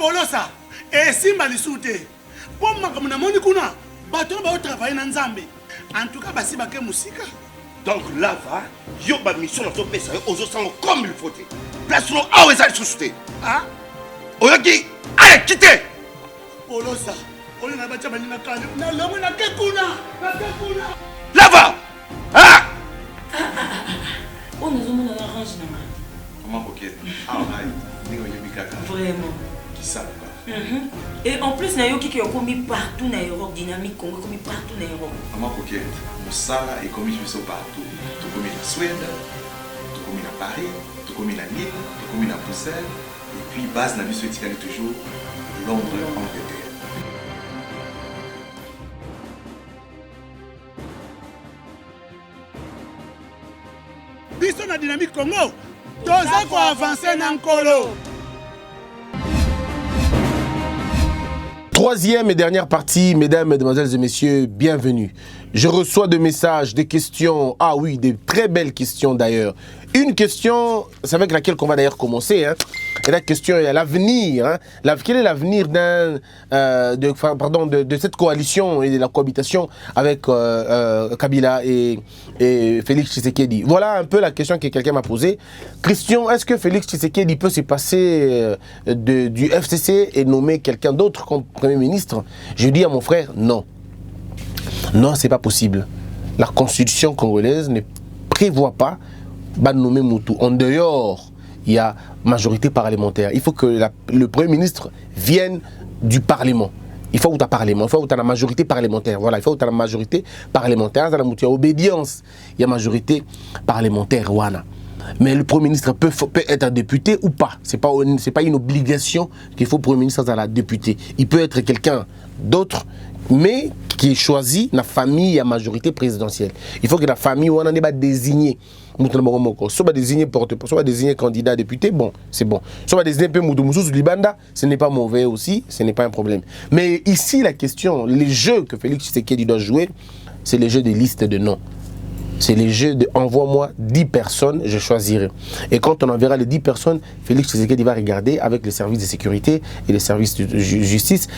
Polosa, et Simba Lissoute. Pour moi, comme on a kuna, bateau va travailler dans Zambé. En tout cas, basi baké musika. Donc là, va, yo ba mission dans ton pays, aux autres comme il faut. Place nous à où est-ce soucié. Ah? Oyaki, allez, quittez. Polosa, on a battu na kane. Na lomo na kekuna. Là va. Ah! On nous a arrangé. Comment coquette? Ah, vraiment. Qui ça? Et en plus, il y a qui ont commis partout dans l'Europe, dynamique Congo, commis partout dans l'Europe. Comment coquette? Moussala est commis partout. Tout commis en Suède, tout commis à Paris, tout commis à Lille, tout commis à Bruxelles. Et puis, base n'a vu ce toujours Londres, Angleterre. Biso na dynamique Congo. Toza ko avancer na nkolo. Troisième et dernière partie, mesdames, mesdemoiselles et messieurs, bienvenue. Je reçois des messages, des questions, ah oui, des très belles questions d'ailleurs. Une question, c'est avec laquelle on va d'ailleurs commencer, hein. Et la question est l'avenir. Hein. Quel est l'avenir de cette coalition et de la cohabitation avec Kabila et Félix Tshisekedi? Voilà un peu la question que quelqu'un m'a posée. Christian, est-ce que Félix Tshisekedi peut se passer du FCC et nommer quelqu'un d'autre comme Premier ministre? Je dis à mon frère, non. Non, c'est pas possible. La constitution congolaise ne prévoit pas de nommer Moutou. En dehors, il y a majorité parlementaire. Il faut que le Premier ministre vienne du Parlement. Il faut que tu aies Parlement, il faut que tu aies la majorité parlementaire. Voilà, il faut que tu aies la majorité parlementaire. Il y a obédience, il y a majorité parlementaire. Voilà. Mais le Premier ministre peut être député ou pas. Ce n'est pas une obligation qu'il faut le Premier ministre être député. Il peut être quelqu'un d'autre, mais qui est choisi dans la famille à majorité présidentielle. Il faut que la famille on en ait désigné. Soit désigner porte-parole, soit désigner candidat député, bon, c'est bon. Soit désigner Moudou Libanda, ce n'est pas mauvais aussi, ce n'est pas un problème. Mais ici, la question, les jeux que Félix Tshisekedi doit jouer, c'est les jeux des listes de noms. C'est les jeux de envoie-moi 10 personnes, je choisirai. Et quand on enverra les 10 personnes, Félix Tshisekedi va regarder avec les services de sécurité et les services de justice.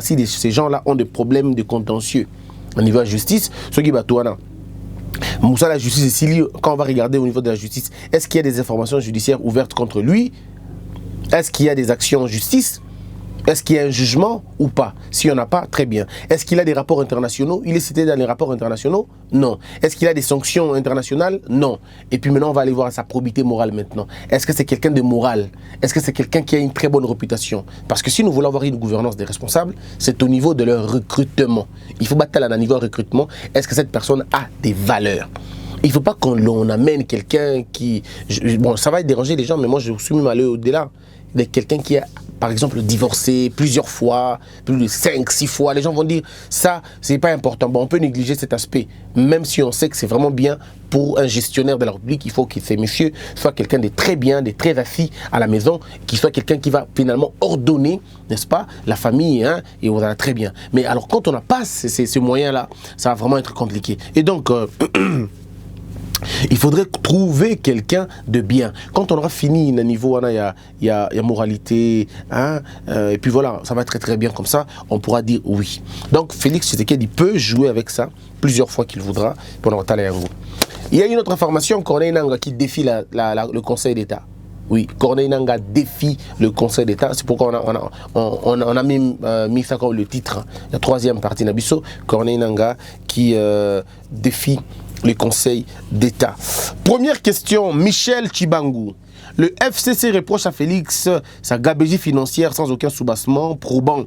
Si ces gens-là ont des problèmes de contentieux au niveau de la justice, ceux qui battent Moussa, la justice, ici, quand on va regarder au niveau de la justice, est-ce qu'il y a des informations judiciaires ouvertes contre lui? Est-ce qu'il y a des actions en justice? Est-ce qu'il y a un jugement ou pas? S'il n'y en a pas, très bien. Est-ce qu'il a des rapports internationaux? Il est cité dans les rapports internationaux? Non. Est-ce qu'il a des sanctions internationales? Non. Et puis maintenant, on va aller voir sa probité morale maintenant. Est-ce que c'est quelqu'un de moral? Est-ce que c'est quelqu'un qui a une très bonne réputation? Parce que si nous voulons avoir une gouvernance des responsables, c'est au niveau de leur recrutement. Il faut battre à un niveau de recrutement. Est-ce que cette personne a des valeurs? Il ne faut pas qu'on amène quelqu'un qui... Bon, ça va déranger les gens, mais moi, je suis même allé au-delà. Avec quelqu'un qui a, par exemple, divorcé plusieurs fois, plus de 5-6 fois. Les gens vont dire, ça, c'est pas important. Bon, on peut négliger cet aspect. Même si on sait que c'est vraiment bien pour un gestionnaire de la République, il faut qu'il ces messieurs soit quelqu'un de très bien, de très assis à la maison, qu'il soit quelqu'un qui va finalement ordonner, n'est-ce pas, la famille, hein, et on va très bien. Mais alors, quand on n'a pas ces moyens-là, ça va vraiment être compliqué. Et donc... il faudrait trouver quelqu'un de bien. Quand on aura fini le niveau, il y a moralité, hein, et puis voilà, ça va être très très bien comme ça, on pourra dire oui. Donc Félix Tshisekedi peut jouer avec ça plusieurs fois qu'il voudra pendant Talayango. Il y a une autre information, Corneille Nangaa qui défie le Conseil d'État. Oui, Corneille Nangaa défie le Conseil d'État. C'est pourquoi on a mis ça comme le titre, la troisième partie Nabiso, Corneille Nangaa qui défie les conseils d'État. Première question, Michel Chibangu. Le FCC reproche à Félix sa gabegie financière sans aucun soubassement probant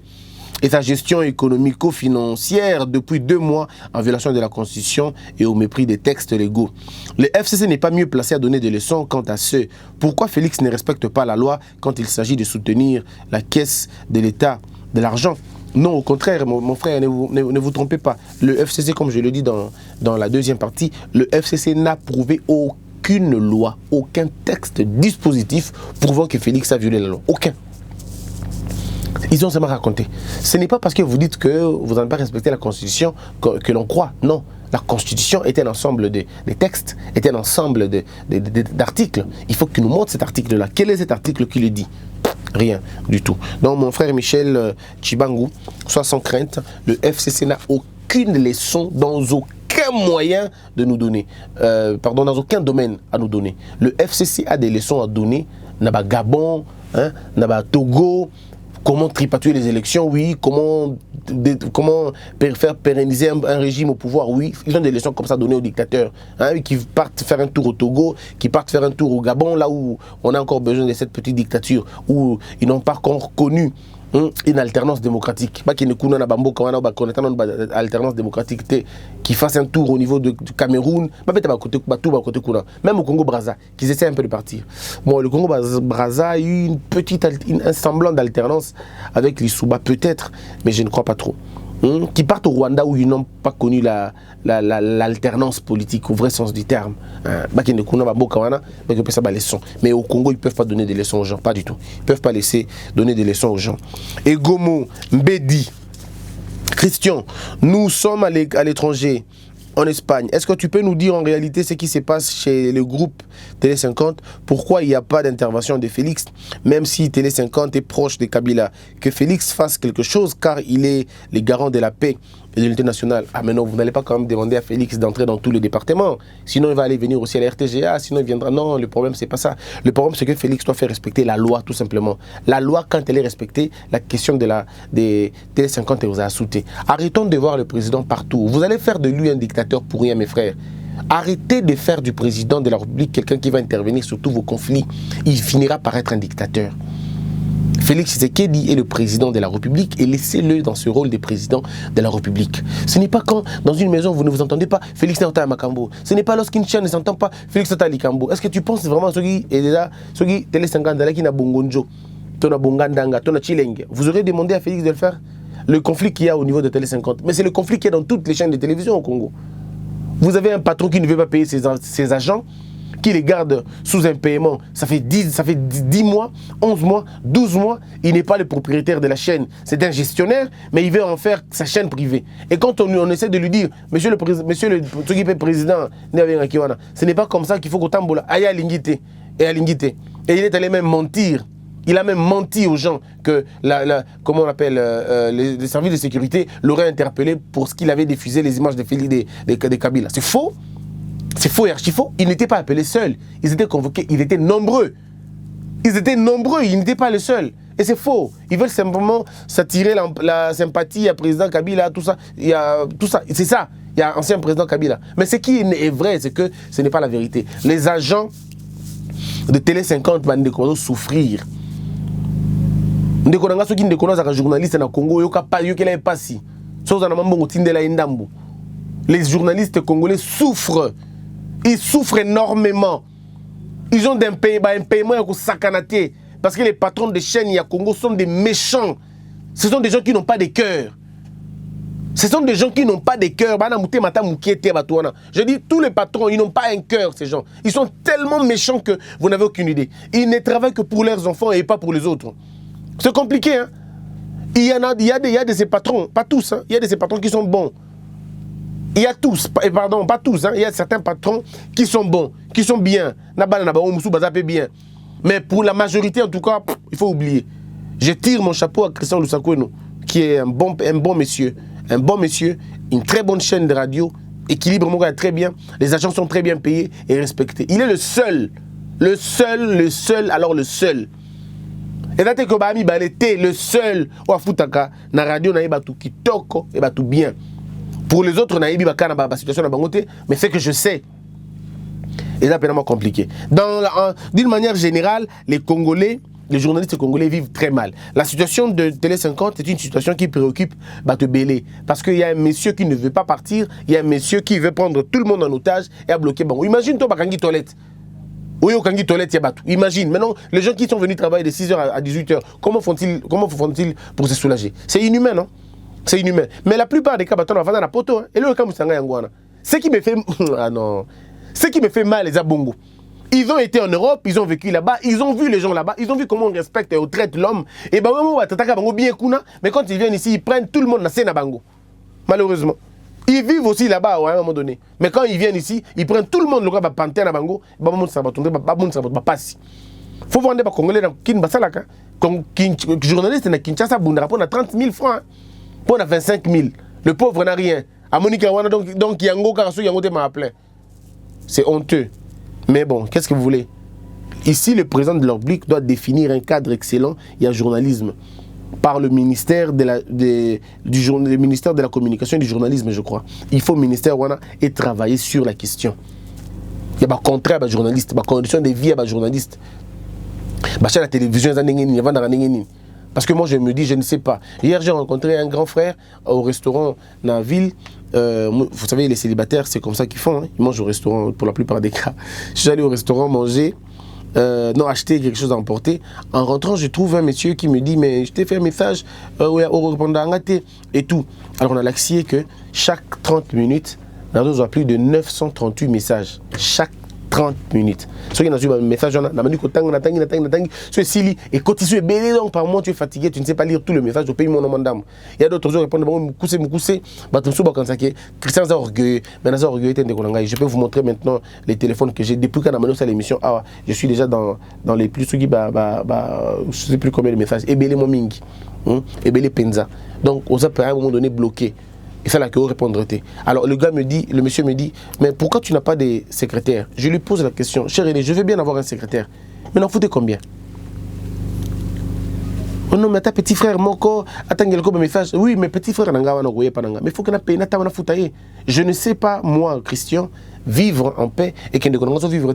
et sa gestion économico-financière depuis 2 mois en violation de la Constitution et au mépris des textes légaux. Le FCC n'est pas mieux placé à donner des leçons quant à ce. Pourquoi Félix ne respecte pas la loi quand il s'agit de soutenir la caisse de l'État, de l'argent? Non, au contraire, mon frère, ne vous trompez pas. Le FCC, comme je le dis dans la deuxième partie, le FCC n'a prouvé aucune loi, aucun texte dispositif prouvant que Félix a violé la loi. Aucun. Ils ont seulement raconté. Ce n'est pas parce que vous dites que vous n'avez pas respecté la Constitution que l'on croit. Non. La Constitution est un ensemble de textes, est un ensemble d'articles. Il faut que nous montre cet article-là. Quel est cet article qui le dit? Rien du tout. Donc mon frère Michel Chibangu, sois sans crainte, le FCC n'a aucune leçon dans aucun moyen de nous donner. Dans aucun domaine à nous donner. Le FCC a des leçons à donner. Naba Gabon, hein, Naba Togo, comment tripatuer les élections, oui, comment faire pérenniser un régime au pouvoir, oui. Ils ont des leçons comme ça données aux dictateurs, hein, qui partent faire un tour au Togo, qui partent faire un tour au Gabon, là où on a encore besoin de cette petite dictature, où ils n'ont pas encore connu une alternance démocratique. Pas qu'il ne connaisse pas une alternance démocratique qui fasse un tour au niveau du Cameroun, même au Congo-Brazza, qu'ils essaient un peu de partir. Bon, le Congo-Brazza a eu un semblant d'alternance avec les Souba, peut-être, mais je ne crois pas trop. Qui partent au Rwanda où ils n'ont pas connu l'alternance politique au vrai sens du terme. Mais au Congo, ils ne peuvent pas donner des leçons aux gens, pas du tout. Ils ne peuvent pas laisser donner des leçons aux gens. Et Gomo, Mbedi, Christian, nous sommes à l'étranger, en Espagne. Est-ce que tu peux nous dire en réalité ce qui se passe chez le groupe Télé 50? Pourquoi il n'y a pas d'intervention de Félix, même si Télé 50 est proche de Kabila? Que Félix fasse quelque chose, car il est le garant de la paix et de l'unité nationale. Ah mais non, vous n'allez pas quand même demander à Félix d'entrer dans tous les départements. Sinon il va aller venir aussi à la RTGA, sinon il viendra. Non, le problème c'est pas ça. Le problème c'est que Félix doit faire respecter la loi, tout simplement. La loi, quand elle est respectée, la question des Télé 50 vous a sauté. Arrêtons de voir le président partout. Vous allez faire de lui un dictateur pour rien, mes frères. Arrêtez de faire du président de la République quelqu'un qui va intervenir sur tous vos conflits. Il finira par être un dictateur. Félix Tshisekedi est le président de la République et laissez-le dans ce rôle de président de la République. Ce n'est pas quand dans une maison vous ne vous entendez pas, Félix Nota Makambo. Ce n'est pas lorsqu'une chaîne ne s'entend pas, Félix Nota Likambo. Est-ce que tu penses vraiment à ce qui est déjà, ce qui Télé 50 qui n'a Bongonjo, Tona Bongandanga, Tona Chileng? Vous aurez demandé à Félix de le faire? Le conflit qu'il y a au niveau de Télé 50. Mais c'est le conflit qu'il y a dans toutes les chaînes de télévision au Congo. Vous avez un patron qui ne veut pas payer ses agents, qui les garde sous un paiement. Ça fait 10 mois, 11 mois, 12 mois. Il n'est pas le propriétaire de la chaîne. C'est un gestionnaire, mais il veut en faire sa chaîne privée. Et quand on essaie de lui dire, monsieur le président, ce n'est pas comme ça qu'il faut qu'on tambola. Et il est allé même mentir. Il a même menti aux gens que comment on appelle les services de sécurité l'auraient interpellé pour ce qu'il avait diffusé les images de Félix de Kabila. C'est faux. C'est faux et archi faux. Ils n'étaient pas appelés seuls. Ils étaient convoqués. Ils étaient nombreux. Ils n'étaient pas les seuls. Et c'est faux. Ils veulent simplement s'attirer la sympathie à président Kabila, tout ça. Il y a tout ça. C'est ça. Il y a ancien président Kabila. Mais ce qui est vrai, c'est que ce n'est pas la vérité. Les agents de Télé 50 vont souffrir. Journaliste na Congo les journalistes congolais souffrent. Ils souffrent énormément. Ils ont un paiement parce que les patrons de chaînes à Congo sont des méchants. Ce sont des gens qui n'ont pas de cœur. Ce sont des gens qui n'ont pas de cœur. Je dis, tous les patrons, ils n'ont pas un cœur, ces gens. Ils sont tellement méchants que vous n'avez aucune idée. Ils ne travaillent que pour leurs enfants et pas pour les autres. C'est compliqué, hein. Il y a de ces patrons, pas tous, hein. Il y a de ces patrons qui sont bons. Il y a tous, pardon, pas tous, hein. Il y a certains patrons qui sont bons, qui sont bien. Bien. Mais pour la majorité, en tout cas, il faut oublier. Je tire mon chapeau à Christian Lusakweno, qui est un bon monsieur. Un bon monsieur, une très bonne chaîne de radio, équilibre mon gars très bien, les agents sont très bien payés et respectés. Il est le seul. Et là, il était le seul au Futaka, na radio, na tout qui toque et tout bien. Pour les autres, na situation mais c'est que je sais. Et là, c'est vraiment compliqué. D'une manière générale, les journalistes congolais vivent très mal. La situation de Télé 50 est une situation qui préoccupe Batebele. Parce qu'il y a un monsieur qui ne veut pas partir, il y a un monsieur qui veut prendre tout le monde en otage et à bloquer Bango. Imagine-toi, Bakangi Toilette. Imagine, maintenant, les gens qui sont venus travailler de 6h à 18h, comment font-ils pour se soulager? C'est inhumain, non? C'est inhumain. Mais la plupart des cas, on va faire la poto. Et le cas, ce qui me fait... Ah non. Ce qui me fait mal, les Abongo. Ils ont été en Europe, ils ont vécu là-bas, ils ont vu les gens là-bas, ils ont vu comment on respecte et on traite l'homme. Et mais quand ils viennent ici, ils prennent tout le monde dans la Bango. Malheureusement. Ils vivent aussi là-bas à un moment donné. Mais quand ils viennent ici, ils prennent tout le monde, le gars va panter à Bango, faut vendre des Congolais dans Kinshasa. Journaliste na Kinshasa, on a 30 000 francs. On a 25 000. Le pauvre n'a rien. À Monica, donc Yango Karasu, Yango m'a appelé. C'est honteux. Mais bon, qu'est-ce que vous voulez? Ici, le président de la République doit définir un cadre excellent. Il y a journalisme. Par le ministère de la communication et du journalisme, je crois. Il faut le ministère et travailler sur la question. Il y a des contrats à journalistes, des conditions de vie à journalistes. La télévision, parce que moi je me dis, je ne sais pas. Hier j'ai rencontré un grand frère au restaurant dans la ville. Vous savez, les célibataires, c'est comme ça qu'ils font. Hein. Ils mangent au restaurant pour la plupart des cas. Je suis allé au restaurant manger, acheter quelque chose à emporter. En rentrant, je trouve un monsieur qui me dit, mais je t'ai fait un message au répondant et tout. Alors on a l'accès que chaque 30 minutes, nous avons plus de 938 messages. Chaque 30 minutes. Ceux qui ont un message, on a dit que tu es et quand tu es belé, donc par moment tu es fatigué, tu ne sais pas lire tout le message, tu payes mon nom. Il y a d'autres gens qui répondent, Christian a orgueil, je peux vous montrer maintenant les téléphones que j'ai depuis qu'on a mené à l'émission. Ah, je suis déjà dans les plus je ne sais plus combien de messages. Et belé mon mingi, et belé penza. Donc, on a à un moment donné bloqué. Et ça là que vous répondre. Alors le monsieur me dit, mais pourquoi tu n'as pas de secrétaire? Je lui pose la question, chérie, je veux bien avoir un secrétaire. Mais n'en foutez combien? Oh non, mais ta petit frère, Moko, attends, il y a un message. Oui, mais petit frère, mais il faut que je ne sais pas, moi, Christian, vivre en paix et qu'il ne connaisse pas vivre.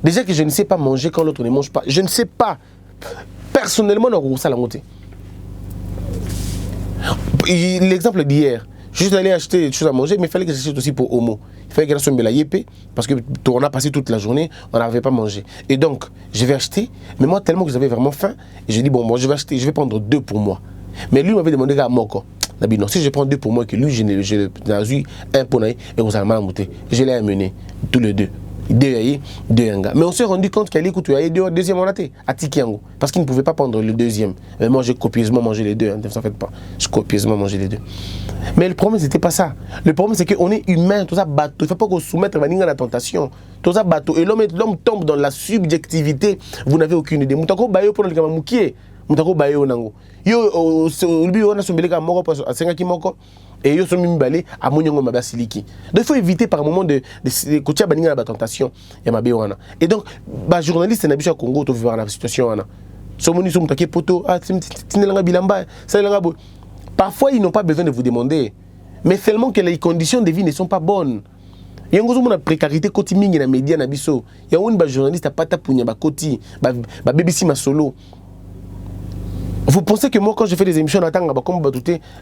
Déjà que je ne sais pas manger quand l'autre ne mange pas. Je ne sais pas. Personnellement, on a ça la montée. L'exemple d'hier. Je suis allé acheter des choses à manger, mais il fallait que j'achète aussi pour Homo. Il fallait que j'achète la yépé, parce qu'on a passé toute la journée, on n'avait pas mangé. Et donc, je vais acheter, mais moi, tellement que j'avais vraiment faim, et j'ai dit, bon, moi, je vais acheter, je vais prendre 2 pour moi. Mais lui m'avait demandé à Moko. Il a dit, non, si je prends 2 pour moi, et que lui, j'ai eu 1 pour lui, et vous allez mal monter. Je l'ai amené, tous les deux. 2 yanga. Mais on s'est rendu compte qu'il y a 2 deuxième on a été à Tikiango. Parce qu'il ne pouvait pas prendre le deuxième. Mais moi j'ai copieusement mangé les 2, ne s'en faites pas. J'ai copieusement mangé les 2. Mais le problème c'était pas ça. Le problème c'est qu'on est humain, tout ça bateau. Il ne faut pas qu'on soumette à la tentation. Tout ça bateau. Et l'homme tombe dans la subjectivité. Vous n'avez aucune idée. Moutako bayo pour le gamamoukier. Moutako bayo nango. Yo, lui on a sombelé comme moko à 5 moko. Et ils sont mis balé à Mouniango Mabasiliki. Donc il faut éviter par moment de côté baninga la tentation ya mabewana. Et donc ba journaliste na biso Congo to vivre la situation wana. Somoni som take poto tinelanga bilamba ça langa bo. Parfois ils n'ont pas besoin de vous demander, mais seulement que les conditions de vie ne sont pas bonnes. Yango zo mona précarité koti mingi na média na biso. Ya woni ba journaliste pata punya ba koti ba BBC ma solo. Vous pensez que moi, quand je fais des émissions,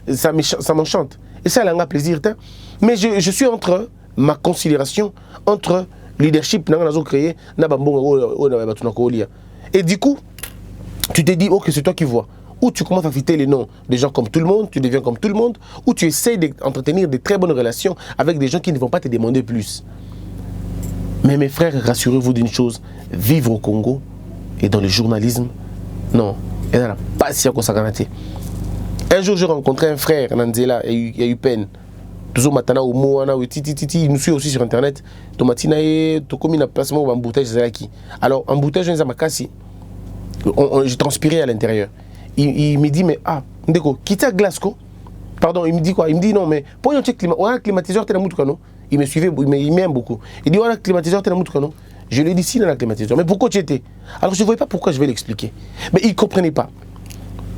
ça m'enchante. Et ça, elle a un plaisir. Mais je suis entre ma considération, entre leadership, et du coup, tu te dis, ok, c'est toi qui vois. Ou tu commences à citer les noms des gens comme tout le monde, tu deviens comme tout le monde, ou tu essaies d'entretenir de très bonnes relations avec des gens qui ne vont pas te demander plus. Mais mes frères, rassurez-vous d'une chose, vivre au Congo et dans le journalisme, non. Et là, pas si un jour, j'ai rencontré un frère, Nanzela, et il y a eu peine. Toujours Matana au mot, il nous suit aussi sur internet. Tomatina et Tokomi n'a placement en bouteille, alors en bouteille, je n'ai j'ai transpiré à l'intérieur. Il me dit, mais Ndeko, quitte à Glasgow. Pardon, il me dit quoi? Il me dit non, mais pour un climatiseur, t'es dans le il me suivait, il m'aime beaucoup. Il dit, on a un climatiseur, t'es dans le je lui ai dit, si, dans la climatiseur. Mais pourquoi tu étais? Alors je ne voyais pas pourquoi, je vais l'expliquer. Mais il ne comprenait pas.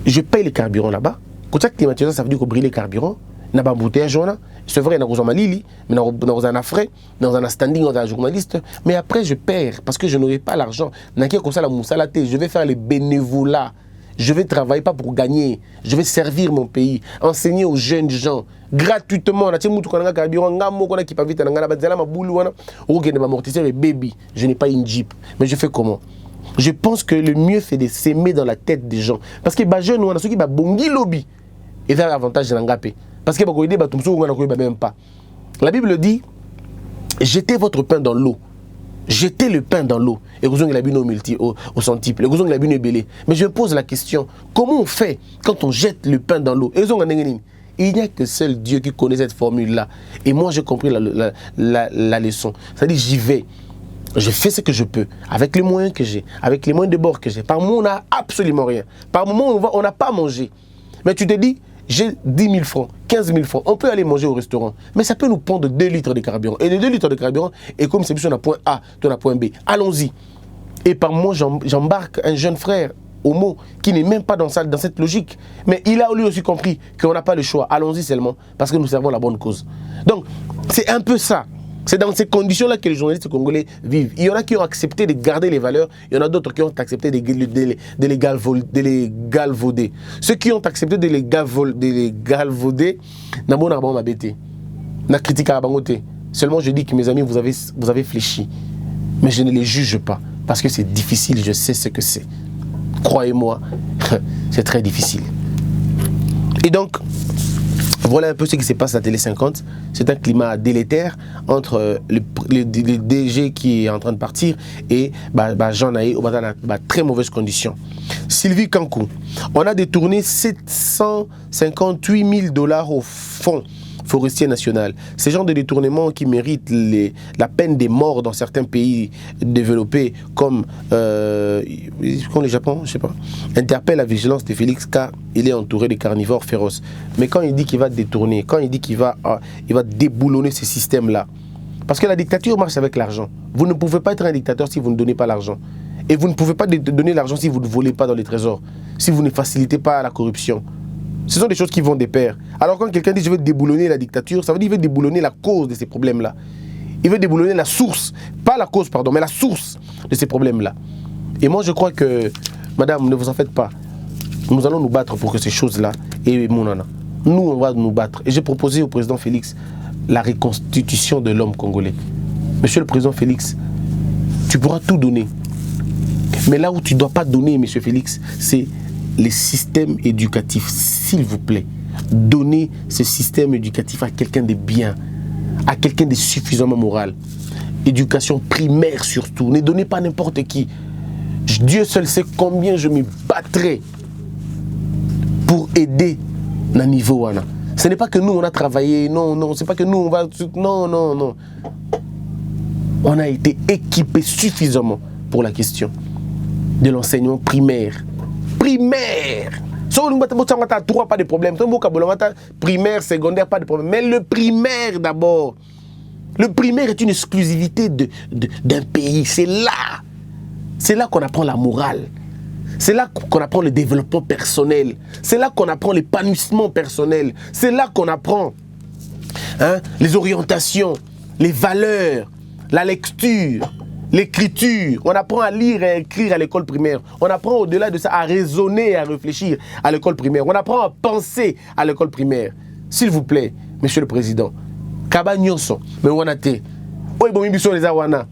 Je paye les carburants là-bas. Quand tu as climatiseur, ça veut dire qu'on brille les carburants. Il n'y a pas embouteillage. C'est vrai, il y a un malili, mais il y a un frais, il y a un standing, il y a un journaliste. Mais après, je perds parce que je n'aurai pas l'argent. Comme ça, je vais faire les bénévolats. Je vais travailler pas pour gagner. Je vais servir mon pays, enseigner aux jeunes gens gratuitement. Je n'ai pas une Jeep. Mais je fais comment? Je pense que le mieux c'est de s'aimer dans la tête des gens. Parce que les jeunes, ceux qui ont bongi lobby, et ça l'avantage de l'engapé. Parce que même pas. La Bible dit, jetez votre pain dans l'eau. Jetez le pain dans l'eau. Et vous avez la bune au centuple. Et vous avez la bune belé. Mais je me pose la question, comment on fait quand on jette le pain dans l'eau? Il n'y a que seul Dieu qui connaît cette formule-là. Et moi, j'ai compris la leçon. C'est-à-dire, j'y vais. Je fais ce que je peux, avec les moyens que j'ai, avec les moyens de bord que j'ai. Par moment, on n'a absolument rien. Par moment, on n'a pas mangé. Mais tu te dis, j'ai 10 000 francs, 15 000 francs, on peut aller manger au restaurant. Mais ça peut nous prendre 2 litres de carburant. Et les 2 litres de carburant, et comme c'est sur un point A, tu as point B, allons-y. Et par moment, j'embarque un jeune frère, Homo, qui n'est même pas dans cette logique. Mais il a lui aussi compris qu'on n'a pas le choix. Allons-y seulement, parce que nous servons la bonne cause. Donc, c'est un peu ça. C'est dans ces conditions-là que les journalistes congolais vivent. Il y en a qui ont accepté de garder les valeurs, il y en a d'autres qui ont accepté de les galvauder. Ceux qui ont accepté de les galvauder, n'a critique à bangoté. Seulement je dis que mes amis, vous avez fléchi. Mais je ne les juge pas, parce que c'est difficile, je sais ce que c'est. Croyez-moi, c'est très difficile. Et donc, voilà un peu ce qui se passe à Télé 50. C'est un climat délétère entre le DG qui est en train de partir et Jean Naé au très mauvaises conditions. Sylvie Kankou, on a détourné 758 000 $ au fonds forestier national. Ce genre de détournement qui mérite la peine des morts dans certains pays développés comme le Japon, je sais pas, interpelle la vigilance de Félix car il est entouré de carnivores féroces. Mais quand il dit qu'il va détourner, quand il dit qu'il va déboulonner ce système-là, parce que la dictature marche avec l'argent. Vous ne pouvez pas être un dictateur si vous ne donnez pas l'argent. Et vous ne pouvez pas donner l'argent si vous ne volez pas dans les trésors, si vous ne facilitez pas la corruption. Ce sont des choses qui vont de pair. Alors quand quelqu'un dit je veux déboulonner la dictature, ça veut dire qu'il veut déboulonner la cause de ces problèmes-là. Il veut déboulonner la source, pas la cause, pardon, mais la source de ces problèmes-là. Et moi je crois que, madame, ne vous en faites pas. Nous allons nous battre pour que ces choses-là, et mon nana, nous on va nous battre. Et j'ai proposé au président Félix la reconstitution de l'homme congolais. Monsieur le président Félix, tu pourras tout donner. Mais là où tu ne dois pas donner, monsieur Félix, c'est les systèmes éducatifs, s'il vous plaît. Donnez ce système éducatif à quelqu'un de bien, à quelqu'un de suffisamment moral. Éducation primaire surtout. Ne donnez pas n'importe qui. Dieu seul sait combien je me battrai pour aider dans le niveau. Ce n'est pas que nous on a travaillé, non, c'est pas que nous on va... Non. On a été équipés suffisamment pour la question de l'enseignement primaire. Primaire. Pas de problème. Primaire, secondaire, pas de problème. Mais le primaire d'abord. Le primaire est une exclusivité d'un pays. C'est là qu'on apprend la morale. C'est là qu'on apprend le développement personnel. C'est là qu'on apprend l'épanouissement personnel. C'est là qu'on apprend les orientations, les valeurs, la lecture. L'écriture, on apprend à lire et à écrire à l'école primaire. On apprend au-delà de ça à raisonner et à réfléchir à l'école primaire. On apprend à penser à l'école primaire. S'il vous plaît, monsieur le président, Kaba Nyonso, mais on a été. Oui, bon, il les awana.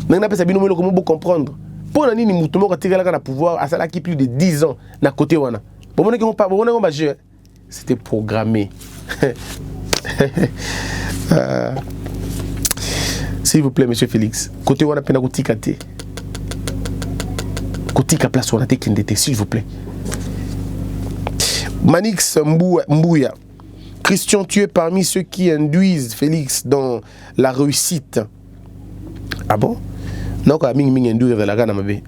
Nous n'avons pas besoin de comment comprendre. Pour nous, nous avons tiré le pouvoir à ça qui plus de 10 ans à côté wana. C'était programmé. S'il vous plaît, monsieur Félix, côté wana pena kotikate. Kotika place wana te kindete, s'il vous plaît. Manix Mbouya. Christian, tu es parmi ceux qui induisent Félix dans la réussite. Ah bon? Non, quand ming induire la gana mabe.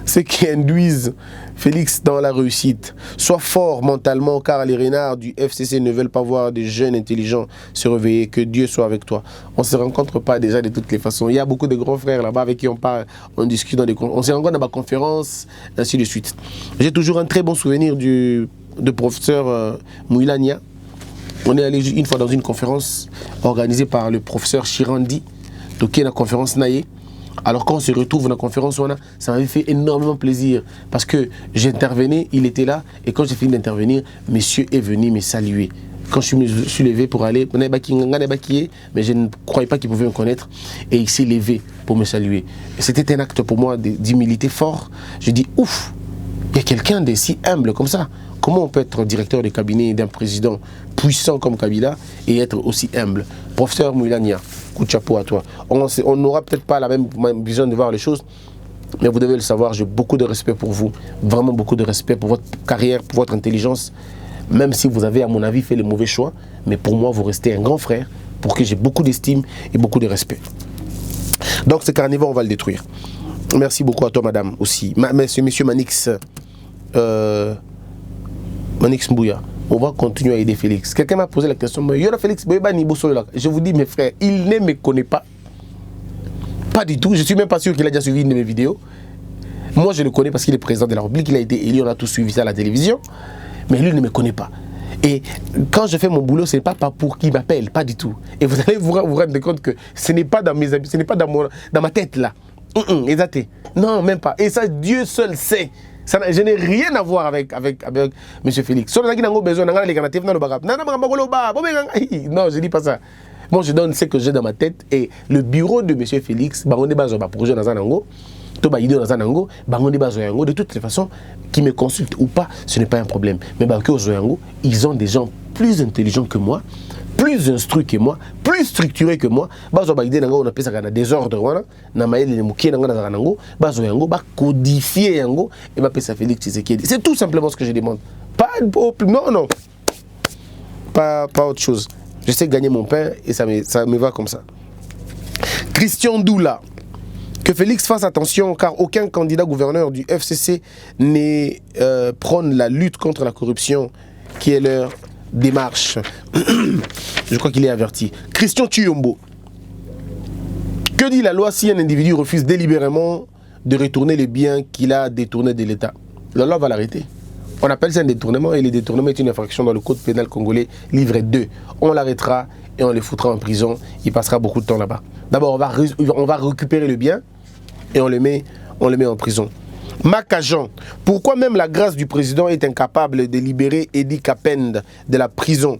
Ceux qui induisent Félix dans la réussite. Sois fort mentalement, car les renards du FCC ne veulent pas voir des jeunes intelligents se réveiller. Que Dieu soit avec toi. On ne se rencontre pas déjà de toutes les façons. Il y a beaucoup de grands frères là-bas avec qui on parle, on discute on se rencontre dans ma conférence, ainsi de suite. J'ai toujours un très bon souvenir de professeur Mouilania. On est allé une fois dans une conférence organisée par le professeur Chirandi, donc la conférence Naye. Alors quand on se retrouve dans la conférence, ça m'avait fait énormément plaisir parce que j'intervenais, il était là, et quand j'ai fini d'intervenir, monsieur est venu me saluer. Quand je me suis levé pour aller, mais je ne croyais pas qu'il pouvait me connaître, et il s'est levé pour me saluer. C'était un acte pour moi d'humilité fort. Je dis, ouf, il y a quelqu'un de si humble comme ça. Comment on peut être directeur de cabinet d'un président puissant comme Kabila et être aussi humble? Professeur Moulania, coup de chapeau à toi. On n'aura peut-être pas la même vision de voir les choses, mais vous devez le savoir, j'ai beaucoup de respect pour vous, vraiment beaucoup de respect pour votre carrière, pour votre intelligence, même si vous avez, à mon avis, fait les mauvais choix, mais pour moi, vous restez un grand frère, pour qui j'ai beaucoup d'estime et beaucoup de respect. Donc ce carnivore, on va le détruire. Merci beaucoup à toi, madame, aussi. Monsieur Manix, Manix Mbouya. On va continuer à aider Félix. Quelqu'un m'a posé la question. Je vous dis, mes frères, il ne me connaît pas. Pas du tout. Je ne suis même pas sûr qu'il a déjà suivi une de mes vidéos. Moi, je le connais parce qu'il est président de la République. Il a été élu, on a tous suivi ça à la télévision. Mais lui, il ne me connaît pas. Et quand je fais mon boulot, ce n'est pas pour qu'il m'appelle. Pas du tout. Et vous allez vous rendre compte que ce n'est pas dans mes habits, ce n'est pas dans ma tête là. Exact. Non, même pas. Et ça, Dieu seul sait. Je n'ai rien à voir avec M. Félix. Non, je ne dis pas ça. Moi, je donne ce que j'ai dans ma tête. Et le bureau de M. Félix, de toutes les façons, qu'ils me consultent ou pas, ce n'est pas un problème. Mais ils ont des gens plus intelligents que moi, plus instruits que moi, plus structurés que moi. On appelle ça des ordres. Codifier et ça Félix Tshisekedi. C'est tout simplement ce que je demande. Non. Pas autre chose. Je sais gagner mon pain et ça me va comme ça. Christian Doula. Que Félix fasse attention car aucun candidat gouverneur du FCC ne prône la lutte contre la corruption qui est leur démarche. Je crois qu'il est averti. Christian Tuyombo. Que dit la loi si un individu refuse délibérément de retourner les biens qu'il a détournés de l'État? La loi va l'arrêter. On appelle ça un détournement et le détournement est une infraction dans le code pénal congolais, livre 2. On l'arrêtera et on le foutra en prison. Il passera beaucoup de temps là-bas. D'abord, on va récupérer le bien et on le met en prison. Makajan, pourquoi même la grâce du président est incapable de libérer Edi Kapend de la prison?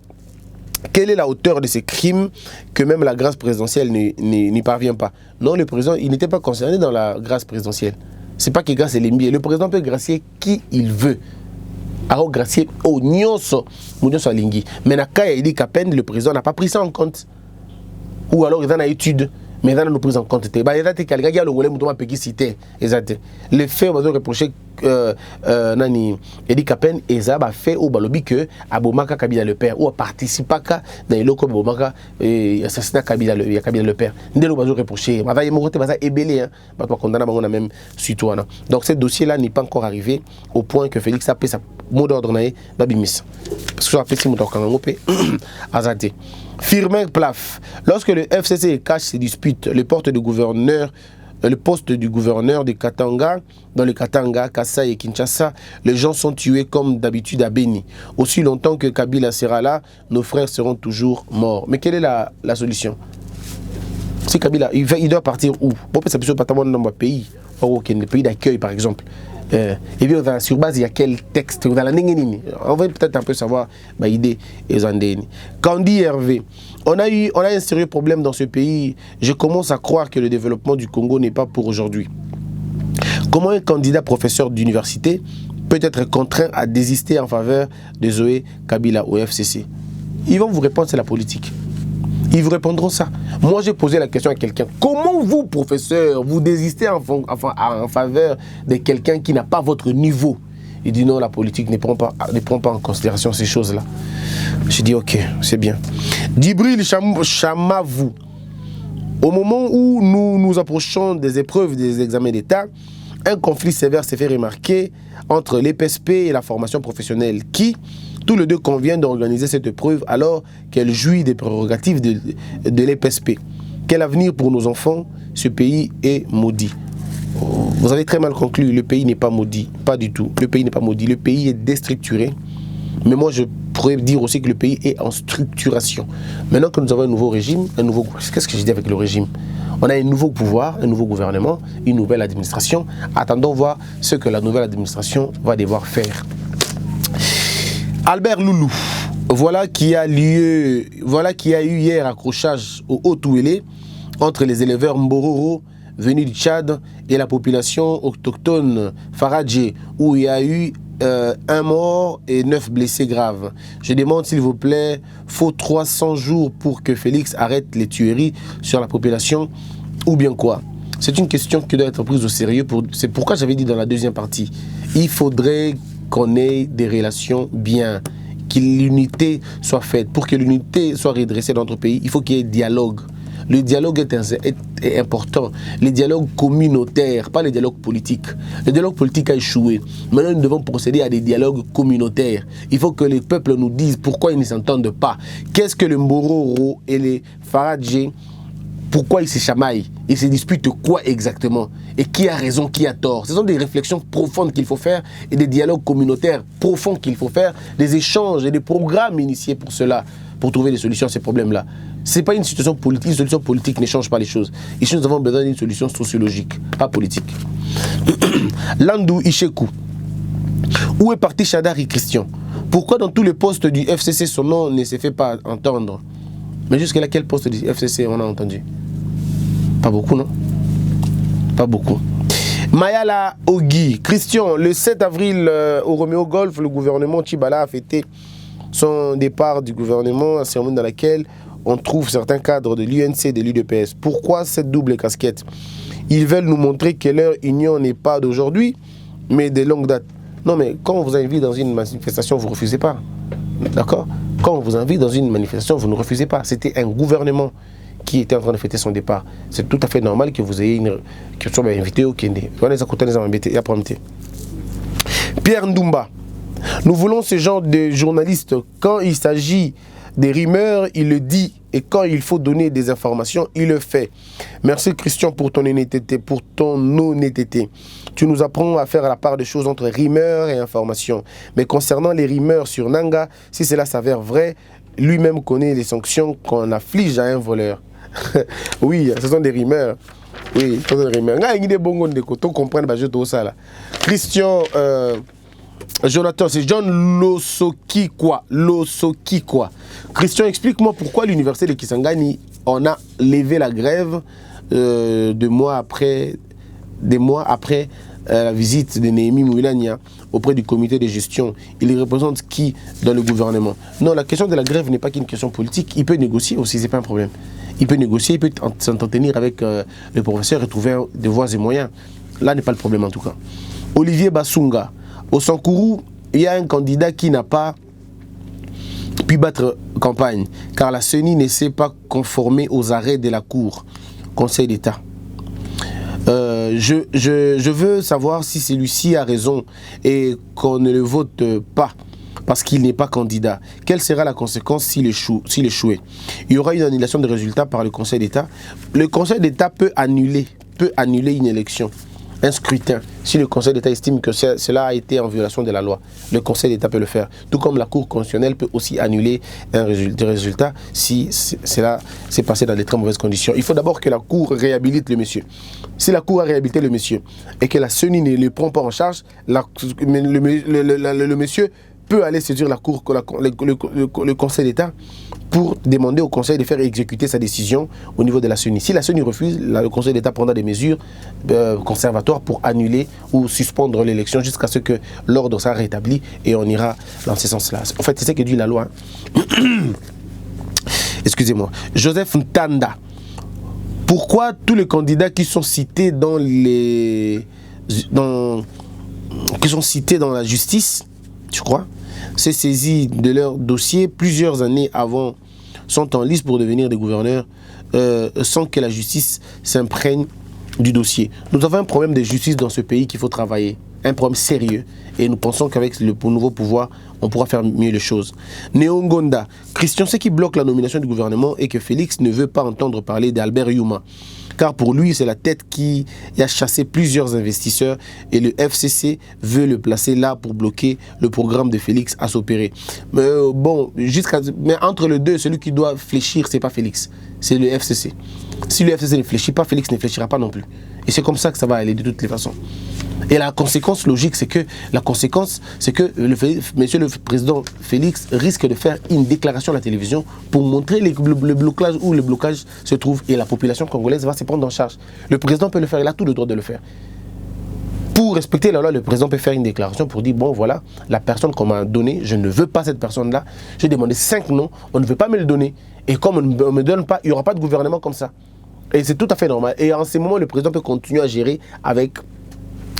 Quelle est la hauteur de ces crimes que même la grâce présidentielle n'y parvient pas? Non, le président, il n'était pas concerné dans la grâce présidentielle. C'est pas qu'il grâce l'ennemi. Le président peut gracier qui il veut. Alors gracier au nyonso, nyonso alingi. Mais na cas Edi Kapend, le président n'a pas pris ça en compte. Ou alors il en a étude. Mais il nous pris en compte. Les faits, on va reprocher Edi Kapend et ça a fait au balobi que Abomaka Kabila le père ou a participé dans les locaux Abomaka et assassinat Kabila le père. Nous allons reprocher. Donc ce dossier-là n'est pas encore arrivé au point que Félix a fait sa mot d'ordre. Parce que ça a fait si mon Azate. Firmin Plaf. Lorsque le FCC cache ses disputes, le poste du gouverneur de Katanga, dans le Katanga, Kassai et Kinshasa, les gens sont tués comme d'habitude à Beni. Aussi longtemps que Kabila sera là, nos frères seront toujours morts. Mais quelle est la solution? Si Kabila, il doit partir où? Ça peut pas dans mon pays, le pays d'accueil par exemple. Et bien, sur base, il y a quel texte? On va peut-être un peu savoir l'idée et Zandéni. Candy Hervé, on a un sérieux problème dans ce pays. Je commence à croire que le développement du Congo n'est pas pour aujourd'hui. Comment un candidat professeur d'université peut être contraint à désister en faveur de Zoé Kabila au FCC? Ils vont vous répondre, c'est la politique. Ils vous répondront ça. Moi, j'ai posé la question à quelqu'un. Comment vous, professeur, vous désistez en faveur de quelqu'un qui n'a pas votre niveau? Il dit non, la politique ne prend pas en considération ces choses-là. J'ai dit ok, c'est bien. Djibril Chamavou. Au moment où nous nous approchons des épreuves des examens d'État, un conflit sévère s'est fait remarquer entre l'EPSP et la formation professionnelle qui, tous les deux, conviennent d'organiser cette épreuve alors qu'elle jouit des prérogatives de l'EPSP. Quel avenir pour nos enfants? Ce pays est maudit. Vous avez très mal conclu, le pays n'est pas maudit. Pas du tout, le pays n'est pas maudit. Le pays est déstructuré. Mais moi, je pourrais dire aussi que le pays est en structuration. Maintenant que nous avons un nouveau régime, qu'est-ce que j'ai dit avec le régime? On a un nouveau pouvoir, un nouveau gouvernement, une nouvelle administration. Attendons voir ce que la nouvelle administration va devoir faire. Albert Loulou, voilà qui a eu hier accrochage au Haut-Touélé entre les éleveurs Mbororo venus du Tchad et la population autochtone Faradje, où il y a eu un mort et 9 blessés graves. Je demande s'il vous plaît, faut 300 jours pour que Félix arrête les tueries sur la population ou bien quoi? C'est une question qui doit être prise au sérieux. C'est pourquoi j'avais dit dans la deuxième partie, il faudrait qu'on ait des relations bien, que l'unité soit faite. Pour que l'unité soit redressée dans notre pays, il faut qu'il y ait dialogue. Le dialogue est important. Les dialogues communautaires, pas les dialogues politiques. Le dialogue politique a échoué. Maintenant, nous devons procéder à des dialogues communautaires. Il faut que les peuples nous disent pourquoi ils ne s'entendent pas. Qu'est-ce que le Mbororo et les Faradjé, pourquoi ils se chamaillent? Ils se disputent quoi exactement? Et qui a raison, qui a tort? Ce sont des réflexions profondes qu'il faut faire et des dialogues communautaires profonds qu'il faut faire, des échanges et des programmes initiés pour cela, pour trouver des solutions à ces problèmes-là. Ce n'est pas une situation politique. Une solution politique ne change pas les choses. Ici, nous avons besoin d'une solution sociologique, pas politique. Landou Ishekou. Où est parti Chadari Christian? Pourquoi dans tous les postes du FCC, son nom ne se fait pas entendre? Mais jusqu'à quel poste du FCC on a entendu? Pas beaucoup, non? Pas beaucoup. Mayala Ogui. Christian, le 7 avril au Roméo Golf, le gouvernement Tchibala a fêté son départ du gouvernement, une cérémonie dans laquelle on trouve certains cadres de l'UNC et de l'UDPS. Pourquoi cette double casquette? Ils veulent nous montrer que leur union n'est pas d'aujourd'hui, mais de longue date. Non, mais quand on vous invite dans une manifestation, vous ne refusez pas. D'accord? Quand on vous invite dans une manifestation, vous ne refusez pas. C'était un gouvernement qui était en train de fêter son départ. C'est tout à fait normal que vous ayez que vous soyez invité au Kende. Pierre Ndoumba. Nous voulons ce genre de journalistes. Quand il s'agit des rumeurs, il le dit. Et quand il faut donner des informations, il le fait. Merci Christian pour ton honnêteté. Tu nous apprends à faire la part des choses entre rumeurs et informations. Mais concernant les rumeurs sur Nanga, si cela s'avère vrai, lui-même connaît les sanctions qu'on afflige à un voleur. Oui, ce sont des rumeurs. Oui, ce sont des rumeurs. Christian... Jonathan, c'est John Losokikwa. Christian, explique-moi pourquoi l'université de Kisangani, on a levé la grève des mois après la visite de Néhémie Moulania auprès du comité de gestion. Il représente qui dans le gouvernement? Non, la question de la grève n'est pas qu'une question politique. Il peut négocier aussi, c'est pas un problème. Il peut négocier, il peut s'entretenir avec le professeur et trouver des voies et moyens. Là n'est pas le problème en tout cas. Olivier Bassunga. Au Sankourou, il y a un candidat qui n'a pas pu battre campagne, car la CENI ne s'est pas conformée aux arrêts de la Cour, Conseil d'État. Je veux savoir si celui-ci a raison et qu'on ne le vote pas, parce qu'il n'est pas candidat. Quelle sera la conséquence s'il échouait? Il y aura une annulation de résultats par le Conseil d'État. Le Conseil d'État peut annuler une élection. Un scrutin, si le Conseil d'État estime que cela a été en violation de la loi, le Conseil d'État peut le faire. Tout comme la Cour constitutionnelle peut aussi annuler un résultat si cela s'est passé dans de très mauvaises conditions. Il faut d'abord que la Cour réhabilite le monsieur. Si la Cour a réhabilité le monsieur et que la CENI ne le prend pas en charge, le monsieur peut aller saisir la Cour, le Conseil d'État pour demander au Conseil de faire exécuter sa décision au niveau de la CENI. Si la CENI refuse, le Conseil d'État prendra des mesures conservatoires pour annuler ou suspendre l'élection jusqu'à ce que l'ordre soit rétabli et on ira dans ce sens-là. En fait, c'est ce que dit la loi. Excusez-moi. Joseph Ntanda. Pourquoi tous les candidats qui sont cités dans la justice, je crois, s'est saisi de leur dossier plusieurs années avant, sont en lice pour devenir des gouverneurs sans que la justice s'imprègne du dossier. Nous avons un problème de justice dans ce pays qu'il faut travailler, un problème sérieux, et nous pensons qu'avec le nouveau pouvoir, on pourra faire mieux les choses. Néongonda, Christian, ce qui bloque la nomination du gouvernement est que Félix ne veut pas entendre parler d'Albert Youma. Car pour lui, c'est la tête qui a chassé plusieurs investisseurs et le FCC veut le placer là pour bloquer le programme de Félix à s'opérer. Mais entre les deux, celui qui doit fléchir, c'est pas Félix, c'est le FCC. Si le FCC ne fléchit pas, Félix ne fléchira pas non plus. Et c'est comme ça que ça va aller de toutes les façons. Et la conséquence logique, c'est que monsieur le président Félix risque de faire une déclaration à la télévision pour montrer le blocage où le blocage se trouve et la population congolaise va se prendre en charge. Le président peut le faire, il a tout le droit de le faire. Pour respecter la loi, le président peut faire une déclaration pour dire, bon voilà, la personne qu'on m'a donnée, je ne veux pas cette personne-là, j'ai demandé 5 noms, on ne veut pas me le donner, et comme on ne me donne pas, il n'y aura pas de gouvernement comme ça. Et c'est tout à fait normal. Et en ce moment, le président peut continuer à gérer avec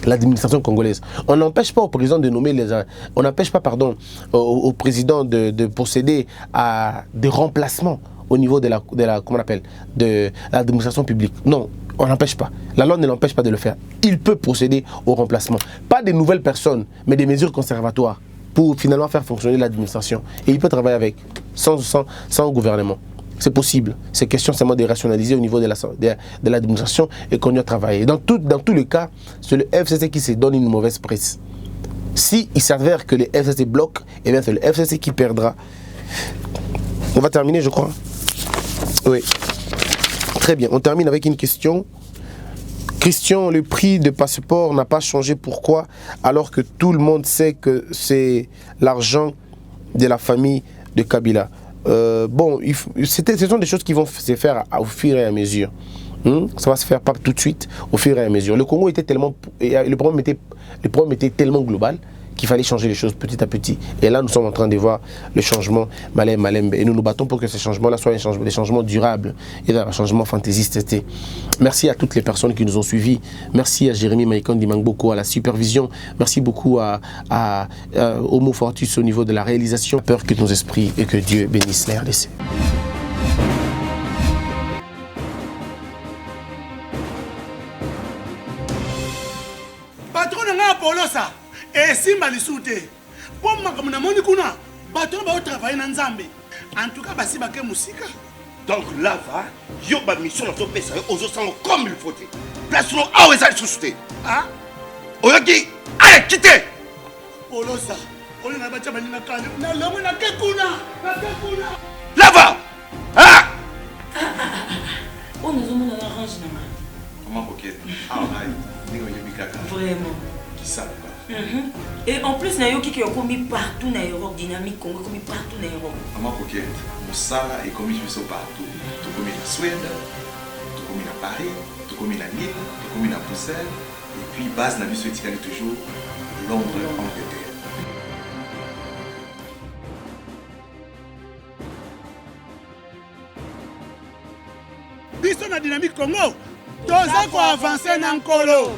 l'administration congolaise. On n'empêche pas au président de nommer au président de procéder à des remplacements. au niveau de la comment on appelle, de l'administration publique. Non, on n'empêche pas. La loi ne l'empêche pas de le faire. Il peut procéder au remplacement. Pas des nouvelles personnes, mais des mesures conservatoires pour finalement faire fonctionner l'administration. Et il peut travailler avec, sans gouvernement. C'est possible. C'est question seulement de rationaliser au niveau de l'administration et qu'on y a travaillé. Dans tous les cas, c'est le FCC qui se donne une mauvaise presse. Si il s'avère que le FCC bloque, eh bien c'est le FCC qui perdra. On va terminer, je crois. Oui. Très bien. On termine avec une question. Christian, le prix de passeport n'a pas changé. Pourquoi? Alors que tout le monde sait que c'est l'argent de la famille de Kabila. Bon, ce sont des choses qui vont se faire au fur et à mesure. Ça va se faire pas tout de suite, au fur et à mesure. Le Congo était tellement... Le problème était tellement global qu'il fallait changer les choses petit à petit. Et là, nous sommes en train de voir le changement Malembe. Et nous nous battons pour que ces changements-là soient des changements durables et des changements fantaisistes. Merci à toutes les personnes qui nous ont suivis. Merci à Jérémy Maïkon Dimangboku à la supervision. Merci beaucoup à Homo Fortus au niveau de la réalisation. Peur que nos esprits et que Dieu bénisse les RDC. Patron nga Polosa. Et simba lisute. Pour makambo na moni kuna, bato ba travailler na Nzambe. En tout cas basi bake musika. Donc là va, yo ba mission na to pesa yo ozo sango comme il faut. Place no awe za susute. Ah? Oyoki, allez quitter. Polosa. Oli na bacha bani na kale. Na lomo na kekuna. Na kekuna. Là va. Ah! On nous a mis dans l'orange. Comment coquette? Ah, vraiment. Qui savent pas. Et en plus, il y a qui ont commis partout dans l'Europe, dynamique, Congo, commis partout dans l'Europe. Comment coquette? Moussala est commis partout. Tout commis en Suède, tout commis à Paris, tout commis à Lille, tout commis à Bruxelles. Et puis, base n'a vu ce tirage toujours Londres, Angleterre. Biso na dynamique Congo, toza ko avancer na nkolo.